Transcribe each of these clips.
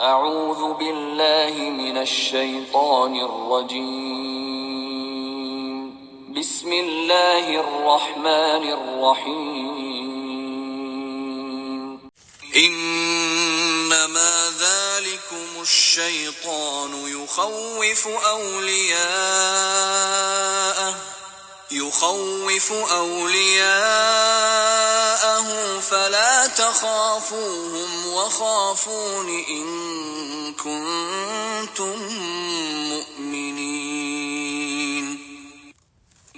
اعوذ باللہ من الشیطان الرجیم بسم اللہ الرحمن الرحیم انما ذلكم الشیطان يخوف أولياءه فلا تخافوهم وخافون إن كنتم مؤمنين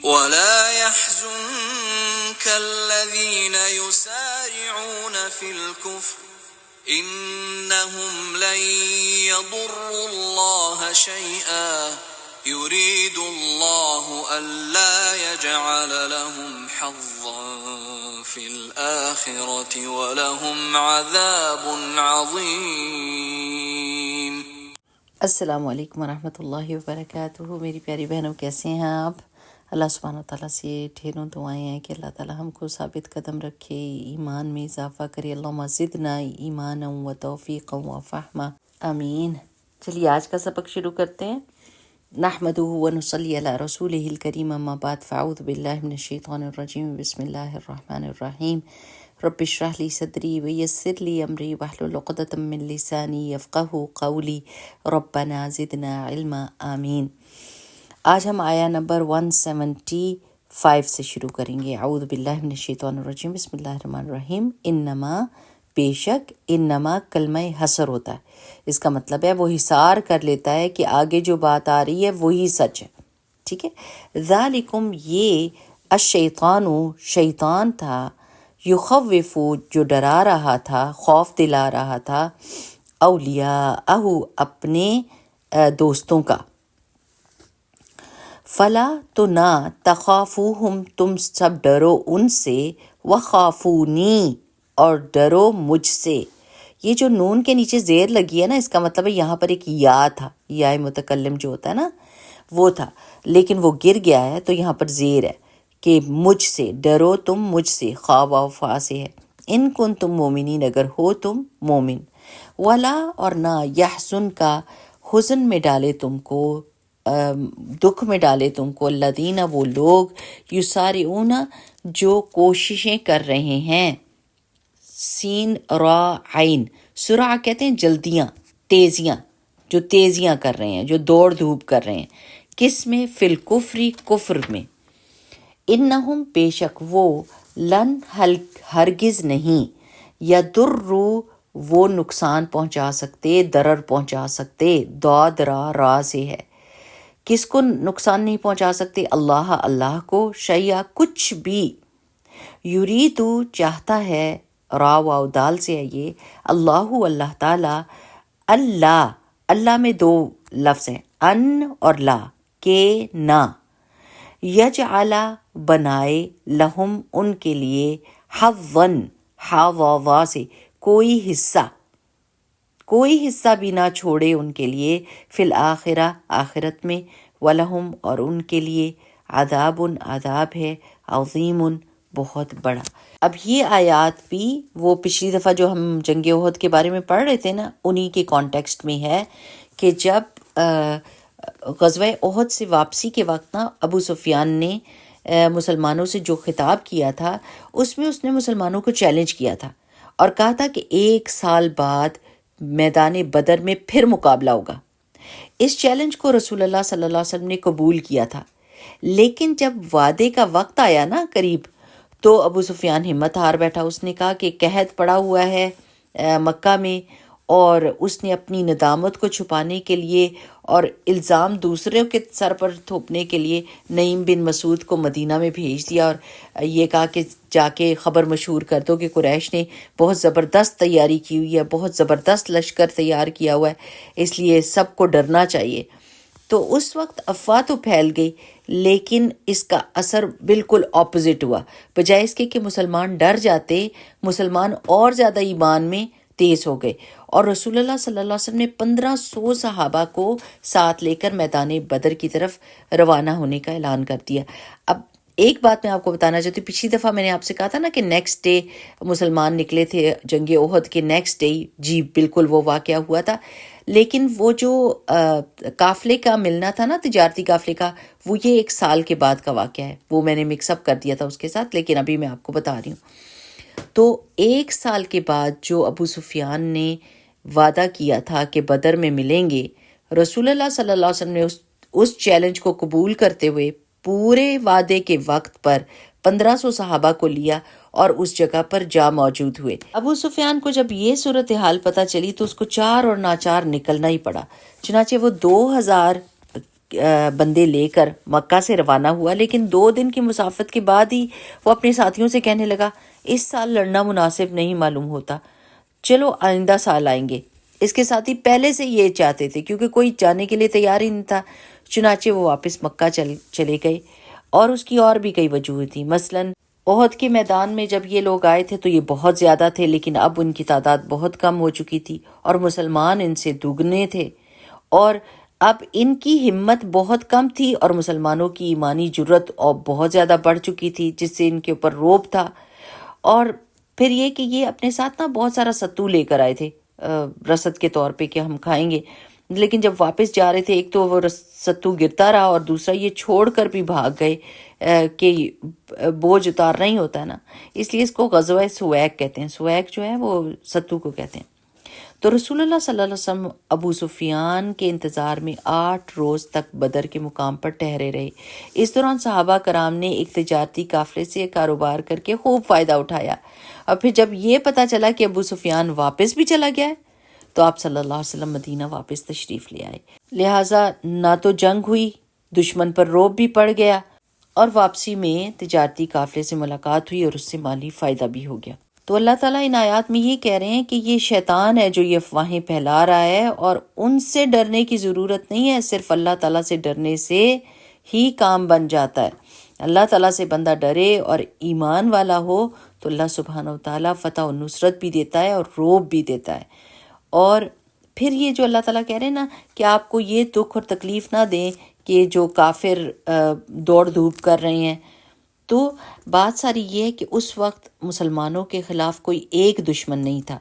ولا يحزنك الذين يسارعون في الكفر إنهم لن يضروا الله شيئا يريد الله ألا يجعل لهم حظا في الآخرة ولهم عذاب عظيم۔ السلام علیکم ورحمۃ اللہ وبرکاتہ۔ میری پیاری بہنوں، کیسے ہیں آپ؟ اللہ سبحانہ و تعالیٰ سے ڈھیروں دعائیں ہیں کہ اللہ تعالیٰ ہم کو ثابت قدم رکھے، ایمان میں اضافہ کرے۔ اللہم زدنا ایمانا و توفیقا و فہما، آمین۔ چلیے آج کا سبق شروع کرتے ہیں۔ نحمدہ و نصلی علی رسولہ الکریم، اما بعد، فاعوذ باللہ من الشیطان الرجیم، بسم اللہ الرحمن الرحیم۔ رب اشرح لی صدری ویسر لی امری واحلل عقدۃ من لسانی یفقہوا قولی، ربنا زدنا علما، آمین۔ آج ہم آیا نمبر 175 سے شروع کریں گے۔ اعوذ باللہ من الشیطان الرجیم، بسم اللہ الرحمن الرحیم۔ انما، بے شک، انما کلمہ حصر ہوتا ہے، اس کا مطلب ہے وہ حصار کر لیتا ہے کہ آگے جو بات آ رہی ہے وہی سچ ہے، ٹھیک ہے۔ ذالکم، یہ الشیطان، شیطان تھا، یخوف، جو ڈرا رہا تھا، خوف دلا رہا تھا، اولیاءہ، اپنے دوستوں کا۔ فلا، تو نہ، تخافوہم، تم سب ڈرو ان سے، وخافونی، اور ڈرو مجھ سے۔ یہ جو نون کے نیچے زیر لگی ہے نا، اس کا مطلب ہے یہاں پر ایک یا تھا، یا متکلم جو ہوتا ہے نا وہ تھا، لیکن وہ گر گیا ہے تو یہاں پر زیر ہے کہ مجھ سے ڈرو تم، مجھ سے، خواہ و فا سے ہے۔ ان کن تم مومنین، اگر ہو تم مومن۔ ولا، اور نہ، یحزن کا، حزن میں ڈالے تم کو، دکھ میں ڈالے تم کو، الذین، وہ لوگ، یسارعون، جو کوششیں کر رہے ہیں، سین را عین، سرعہ کہتے ہیں جلدیاں، تیزیاں، جو تیزیاں کر رہے ہیں، جو دوڑ دھوپ کر رہے ہیں، کس میں؟ فی الکفر، کفر میں۔ انہم، بے شک وہ، لن، ہرگز نہیں، یضروا، وہ نقصان پہنچا سکتے، ضرر پہنچا سکتے، ضاد را سے ہے، کس کو نقصان نہیں پہنچا سکتے؟ اللہ، اللہ کو، شیئا، کچھ بھی، یریدو، چاہتا ہے، را واو دال سے ہے یہ، اللہ، اللہ تعالیٰ، اللہ، اللہ میں دو لفظ ہیں، ان اور لا، کہ نہ، یجعل، بنائے، لہم، ان کے لیے، حظً، ہا واو سے، کوئی حصہ بھی نہ چھوڑے ان کے لیے، فی الآخرہ، آخرت میں، وَلَهُمْ، اور ان کے لیے، عذاب، عذاب ہے، عظیم، بہت بڑا۔ اب یہ آیات بھی وہ پچھلی دفعہ جو ہم جنگ احد کے بارے میں پڑھ رہے تھے نا، انہی کے کانٹیکسٹ میں ہے کہ جب غزوہ احد سے واپسی کے وقت نا ابو سفیان نے مسلمانوں سے جو خطاب کیا تھا، اس میں اس نے مسلمانوں کو چیلنج کیا تھا اور کہا تھا کہ 1 سال بعد میدان بدر میں پھر مقابلہ ہوگا۔ اس چیلنج کو رسول اللہ صلی اللہ علیہ وسلم نے قبول کیا تھا، لیکن جب وعدے کا وقت آیا نا قریب، تو ابو سفیان ہمت ہار بیٹھا۔ اس نے کہا کہ قحط پڑا ہوا ہے مکہ میں، اور اس نے اپنی ندامت کو چھپانے کے لیے اور الزام دوسروں کے سر پر تھوپنے کے لیے نعیم بن مسعود کو مدینہ میں بھیج دیا اور یہ کہا کہ جا کے خبر مشہور کر دو کہ قریش نے بہت زبردست تیاری کی ہوئی ہے، بہت زبردست لشکر تیار کیا ہوا ہے، اس لیے سب کو ڈرنا چاہیے۔ تو اس وقت افواہ تو پھیل گئی، لیکن اس کا اثر بالکل اپوزٹ ہوا۔ بجائے اس کے کہ مسلمان ڈر جاتے، مسلمان اور زیادہ ایمان میں تیز ہو گئے، اور رسول اللہ صلی اللہ علیہ وسلم نے 1500 صحابہ کو ساتھ لے کر میدان بدر کی طرف روانہ ہونے کا اعلان کر دیا۔ اب ایک بات میں آپ کو بتانا چاہتی ہوں، پچھلی دفعہ میں نے آپ سے کہا تھا نا کہ نیکسٹ ڈے مسلمان نکلے تھے جنگ احد کے نیکسٹ ڈے، جی بالکل وہ واقعہ ہوا تھا، لیکن وہ جو قافلے کا ملنا تھا نا، تجارتی قافلے کا، وہ یہ 1 سال کے بعد کا واقعہ ہے، وہ میں نے مکس اپ کر دیا تھا اس کے ساتھ، لیکن ابھی میں آپ کو بتا رہی ہوں۔ تو 1 سال کے بعد جو ابو سفیان نے وعدہ کیا تھا کہ بدر میں ملیں گے، رسول اللہ صلی اللہ علیہ وسلم نے اس چیلنج کو قبول کرتے ہوئے پورے وعدے کے وقت پر 1500 صحابہ کو لیا اور اس جگہ پر جا موجود ہوئے۔ ابو سفیان کو جب یہ صورتحال پتہ چلی تو اس کو چار اور ناچار نکلنا ہی پڑا، چنانچہ وہ 2000 بندے لے کر مکہ سے روانہ ہوا، لیکن 2 دن کی مسافت کے بعد ہی وہ اپنے ساتھیوں سے کہنے لگا اس سال لڑنا مناسب نہیں معلوم ہوتا، چلو آئندہ سال آئیں گے۔ اس کے ساتھی پہلے سے یہ چاہتے تھے کیونکہ کوئی جانے کے لیے تیار ہی نہیں تھا، چنانچہ وہ واپس مکہ چلے گئے، اور اس کی اور بھی کئی وجوہ تھیں۔ مثلاً احد کے میدان میں جب یہ لوگ آئے تھے تو یہ بہت زیادہ تھے، لیکن اب ان کی تعداد بہت کم ہو چکی تھی اور مسلمان ان سے دگنے تھے، اور اب ان کی ہمت بہت کم تھی اور مسلمانوں کی ایمانی جرت اور بہت زیادہ بڑھ چکی تھی، جس سے ان کے اوپر روب تھا۔ اور پھر یہ کہ یہ اپنے ساتھ نا بہت سارا ستو لے کر آئے تھے رسد کے طور پہ کہ ہم کھائیں گے، لیکن جب واپس جا رہے تھے ایک تو وہ ستو گرتا رہا اور دوسرا یہ چھوڑ کر بھی بھاگ گئے کہ بوجھ اتارنا ہی ہوتا ہے نا، اس لیے اس کو غزوہ سویق کہتے ہیں، سویق جو ہے وہ ستو کو کہتے ہیں۔ تو رسول اللہ صلی اللہ علیہ وسلم ابو سفیان کے انتظار میں 8 روز تک بدر کے مقام پر ٹھہرے رہے۔ اس دوران صحابہ کرام نے ایک تجارتی قافلے سے کاروبار کر کے خوب فائدہ اٹھایا، اور پھر جب یہ پتہ چلا کہ ابو سفیان واپس بھی چلا گیا ہے تو آپ صلی اللہ علیہ وسلم مدینہ واپس تشریف لے آئے، لہٰذا نہ تو جنگ ہوئی، دشمن پر روب بھی پڑ گیا، اور واپسی میں تجارتی قافلے سے ملاقات ہوئی اور اس سے مالی فائدہ بھی ہو گیا۔ تو اللہ تعالیٰ ان آیات میں یہ کہہ رہے ہیں کہ یہ شیطان ہے جو یہ افواہیں پھیلا رہا ہے، اور ان سے ڈرنے کی ضرورت نہیں ہے، صرف اللہ تعالیٰ سے ڈرنے سے ہی کام بن جاتا ہے۔ اللہ تعالیٰ سے بندہ ڈرے اور ایمان والا ہو تو اللہ سبحانہ و تعالیٰ فتح و نصرت بھی دیتا ہے اور روب بھی دیتا ہے۔ اور پھر یہ جو اللہ تعالیٰ کہہ رہے ہیں نا کہ آپ کو یہ دکھ اور تکلیف نہ دیں کہ جو کافر دوڑ دھوپ کر رہے ہیں، تو بات ساری یہ ہے کہ اس وقت مسلمانوں کے خلاف کوئی ایک دشمن نہیں تھا،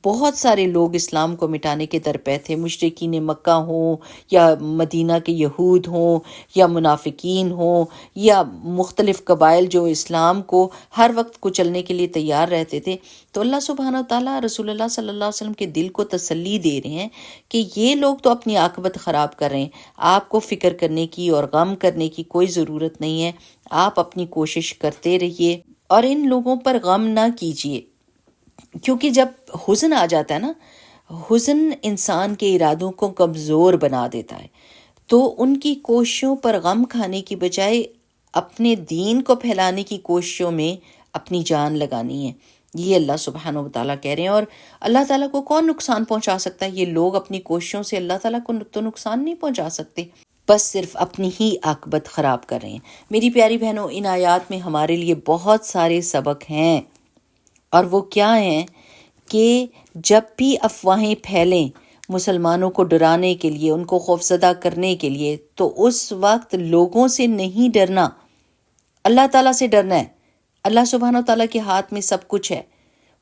بہت سارے لوگ اسلام کو مٹانے کے درپے تھے، مشرکین مکہ ہوں یا مدینہ کے یہود ہوں یا منافقین ہوں یا مختلف قبائل جو اسلام کو ہر وقت کچلنے کے لیے تیار رہتے تھے۔ تو اللہ سبحانہ وتعالیٰ رسول اللہ صلی اللہ علیہ وسلم کے دل کو تسلی دے رہے ہیں کہ یہ لوگ تو اپنی عاقبت خراب کر رہے ہیں، آپ کو فکر کرنے کی اور غم کرنے کی کوئی ضرورت نہیں ہے، آپ اپنی کوشش کرتے رہیے اور ان لوگوں پر غم نہ کیجیے، کیونکہ جب حزن آ جاتا ہے نا، حزن انسان کے ارادوں کو کمزور بنا دیتا ہے، تو ان کی کوششوں پر غم کھانے کی بجائے اپنے دین کو پھیلانے کی کوششوں میں اپنی جان لگانی ہے، یہ اللہ سبحانہ و تعالیٰ کہہ رہے ہیں۔ اور اللہ تعالیٰ کو کون نقصان پہنچا سکتا ہے؟ یہ لوگ اپنی کوششوں سے اللہ تعالیٰ کو تو نقصان نہیں پہنچا سکتے، بس صرف اپنی ہی عاقبت خراب کر رہے ہیں۔ میری پیاری بہنوں، ان آیات میں ہمارے لیے بہت سارے سبق ہیں، اور وہ کیا ہیں کہ جب بھی افواہیں پھیلیں مسلمانوں کو ڈرانے کے لیے، ان کو خوفزدہ کرنے کے لیے، تو اس وقت لوگوں سے نہیں ڈرنا، اللہ تعالیٰ سے ڈرنا ہے۔ اللہ سبحانہ وتعالیٰ کے ہاتھ میں سب کچھ ہے۔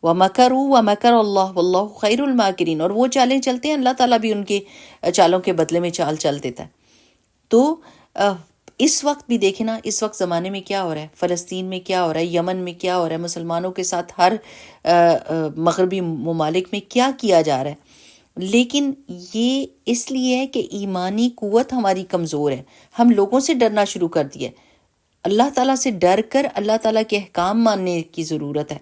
وَمَكَرُوا وَمَكَرَ اللَّهُ وَاللَّهُ خَيْرُ الْمَاكِرِينَ، اور وہ چالیں چلتے ہیں، اللہ تعالیٰ بھی ان کے چالوں کے بدلے میں چال چل دیتا ہے۔ تو اس وقت بھی دیکھیں نا، اس وقت زمانے میں کیا ہو رہا ہے، فلسطین میں کیا ہو رہا ہے، یمن میں کیا ہو رہا ہے، مسلمانوں کے ساتھ ہر مغربی ممالک میں کیا کیا جا رہا ہے، لیکن یہ اس لیے ہے کہ ایمانی قوت ہماری کمزور ہے، ہم لوگوں سے ڈرنا شروع کر دیا ہے۔ اللہ تعالیٰ سے ڈر کر اللہ تعالیٰ کے احکام ماننے کی ضرورت ہے۔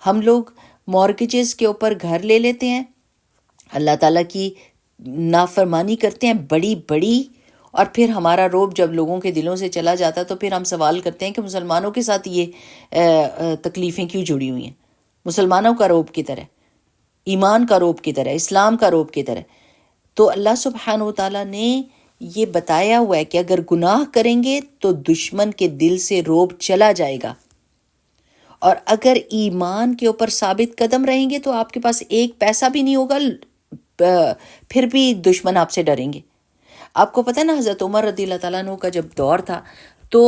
ہم لوگ مورگیجز کے اوپر گھر لے لیتے ہیں، اللہ تعالیٰ کی نافرمانی کرتے ہیں بڑی بڑی، اور پھر ہمارا روب جب لوگوں کے دلوں سے چلا جاتا ہے تو پھر ہم سوال کرتے ہیں کہ مسلمانوں کے ساتھ یہ تکلیفیں کیوں جڑی ہوئی ہیں، مسلمانوں کا روب کدھر ہے، ایمان کا روب کدھر ہے، اسلام کا روب کدھر ہے؟ تو اللہ سبحانہ و تعالیٰ نے یہ بتایا ہوا ہے کہ اگر گناہ کریں گے تو دشمن کے دل سے روب چلا جائے گا، اور اگر ایمان کے اوپر ثابت قدم رہیں گے تو آپ کے پاس ایک پیسہ بھی نہیں ہوگا، پھر بھی دشمن آپ سے ڈریں گے۔ آپ کو پتہ ہے نا، حضرت عمر رضی اللہ تعالیٰ عنہ کا جب دور تھا تو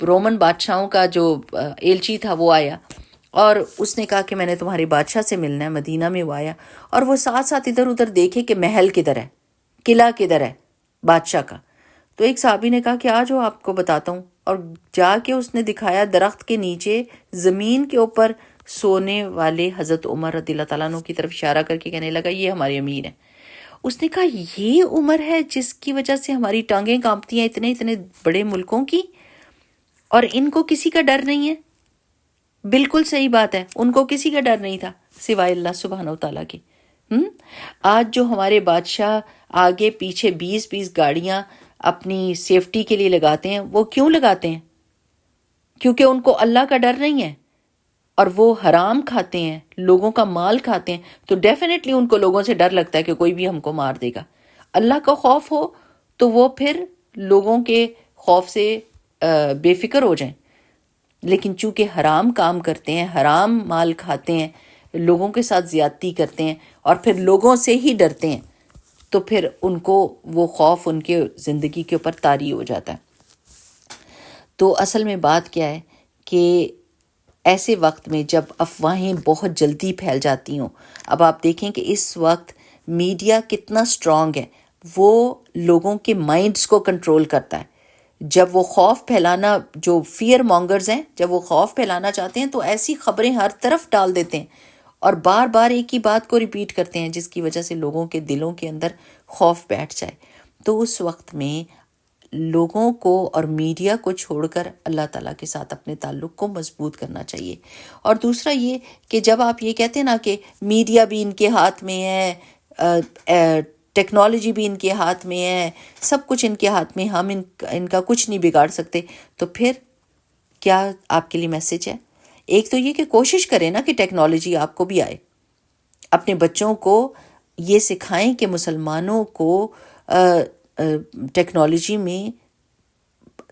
رومن بادشاہوں کا جو ایلچی تھا وہ آیا اور اس نے کہا کہ میں نے تمہارے بادشاہ سے ملنا ہے. مدینہ میں وہ آیا اور وہ ساتھ ساتھ ادھر ادھر دیکھے کہ محل کدھر ہے، قلعہ کدھر ہے بادشاہ کا. تو ایک صحابی نے کہا کہ آ جاؤ آپ کو بتاتا ہوں، اور جا کے اس نے دکھایا درخت کے نیچے زمین کے اوپر سونے والے حضرت عمر رضی اللہ تعالیٰ عنہ کی طرف اشارہ کر کے کہنے لگا یہ ہمارے امیر ہیں. اس نے کہا یہ عمر ہے جس کی وجہ سے ہماری ٹانگیں کانپتی ہیں اتنے اتنے بڑے ملکوں کی، اور ان کو کسی کا ڈر نہیں ہے. بالکل صحیح بات ہے، ان کو کسی کا ڈر نہیں تھا سوائے اللہ سبحانہ و تعالیٰ کے. آج جو ہمارے بادشاہ آگے پیچھے 20 گاڑیاں اپنی سیفٹی کے لیے لگاتے ہیں، وہ کیوں لگاتے ہیں؟ کیونکہ ان کو اللہ کا ڈر نہیں ہے اور وہ حرام کھاتے ہیں، لوگوں کا مال کھاتے ہیں، تو ڈیفینیٹلی ان کو لوگوں سے ڈر لگتا ہے کہ کوئی بھی ہم کو مار دے گا. اللہ کا خوف ہو تو وہ پھر لوگوں کے خوف سے بے فکر ہو جائیں. لیکن چونکہ حرام کام کرتے ہیں، حرام مال کھاتے ہیں، لوگوں کے ساتھ زیادتی کرتے ہیں اور پھر لوگوں سے ہی ڈرتے ہیں، تو پھر ان کو وہ خوف ان کے زندگی کے اوپر طاری ہو جاتا ہے. تو اصل میں بات کیا ہے کہ ایسے وقت میں جب افواہیں بہت جلدی پھیل جاتی ہوں، اب آپ دیکھیں کہ اس وقت میڈیا کتنا اسٹرانگ ہے، وہ لوگوں کے مائنڈز کو کنٹرول کرتا ہے. جب وہ خوف پھیلانا، جو فیئر مانگرز ہیں، جب وہ خوف پھیلانا چاہتے ہیں تو ایسی خبریں ہر طرف ڈال دیتے ہیں اور بار بار ایک ہی بات کو ریپیٹ کرتے ہیں جس کی وجہ سے لوگوں کے دلوں کے اندر خوف بیٹھ جائے. تو اس وقت میں لوگوں کو اور میڈیا کو چھوڑ کر اللہ تعالیٰ کے ساتھ اپنے تعلق کو مضبوط کرنا چاہیے. اور دوسرا یہ کہ جب آپ یہ کہتے ہیں نا کہ میڈیا بھی ان کے ہاتھ میں ہے، ٹیکنالوجی بھی ان کے ہاتھ میں ہے، سب کچھ ان کے ہاتھ میں، ہم ان کا کچھ نہیں بگاڑ سکتے، تو پھر کیا آپ کے لیے میسج ہے؟ ایک تو یہ کہ کوشش کریں نا کہ ٹیکنالوجی آپ کو بھی آئے. اپنے بچوں کو یہ سکھائیں کہ مسلمانوں کو ٹیکنالوجی میں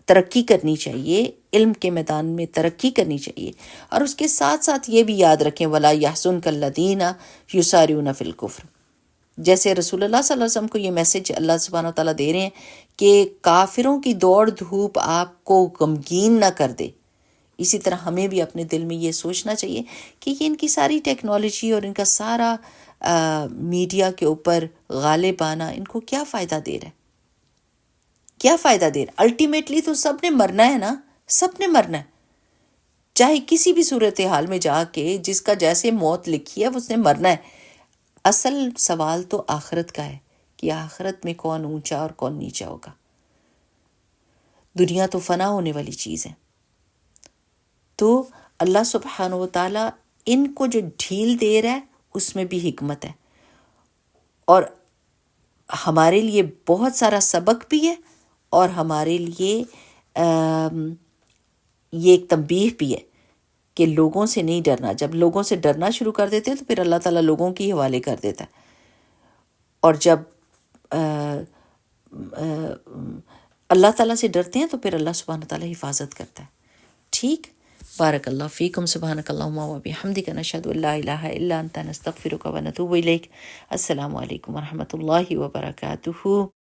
ترقی کرنی چاہیے، علم کے میدان میں ترقی کرنی چاہیے، اور اس کے ساتھ ساتھ یہ بھی یاد رکھیں وَلَا يَحْزُنْكَ الَّذِينَ يُسَارِعُونَ فِي الْكُفْرِ. جیسے رسول اللہ صلی اللہ علیہ وسلم کو یہ میسج اللہ سبحانہ وتعالیٰ دے رہے ہیں کہ کافروں کی دوڑ دھوپ آپ کو غمگین نہ کر دے، اسی طرح ہمیں بھی اپنے دل میں یہ سوچنا چاہیے کہ یہ ان کی ساری ٹیکنالوجی اور ان کا سارا میڈیا کے اوپر غالب آنا ان کو کیا فائدہ دے رہا ہے، کیا فائدہ دے رہا ہے؟ الٹیمیٹلی تو سب نے مرنا ہے نا، سب نے مرنا ہے، چاہے کسی بھی صورتحال میں جا کے جس کا جیسے موت لکھی ہے اس نے مرنا ہے. اصل سوال تو آخرت کا ہے کہ آخرت میں کون اونچا اور کون نیچا ہوگا. دنیا تو فنا ہونے والی چیز ہے. تو اللہ سبحانہ و تعالیٰ ان کو جو ڈھیل دے رہا ہے اس میں بھی حکمت ہے، اور ہمارے لیے بہت سارا سبق بھی ہے، اور ہمارے لیے یہ ایک تنبیہ بھی ہے کہ لوگوں سے نہیں ڈرنا. جب لوگوں سے ڈرنا شروع کر دیتے ہیں تو پھر اللہ تعالیٰ لوگوں کے حوالے کر دیتا ہے، اور جب اللہ تعالیٰ سے ڈرتے ہیں تو پھر اللہ سبحانہ تعالیٰ حفاظت کرتا ہے. ٹھیک، بارک اللہ فیکم، سبحانک اللہم و بحمدک، نشہد ان لا الہ الا انت، نستغفرک و نتوب الیک. السلام علیکم ورحمۃ اللہ وبرکاتہ.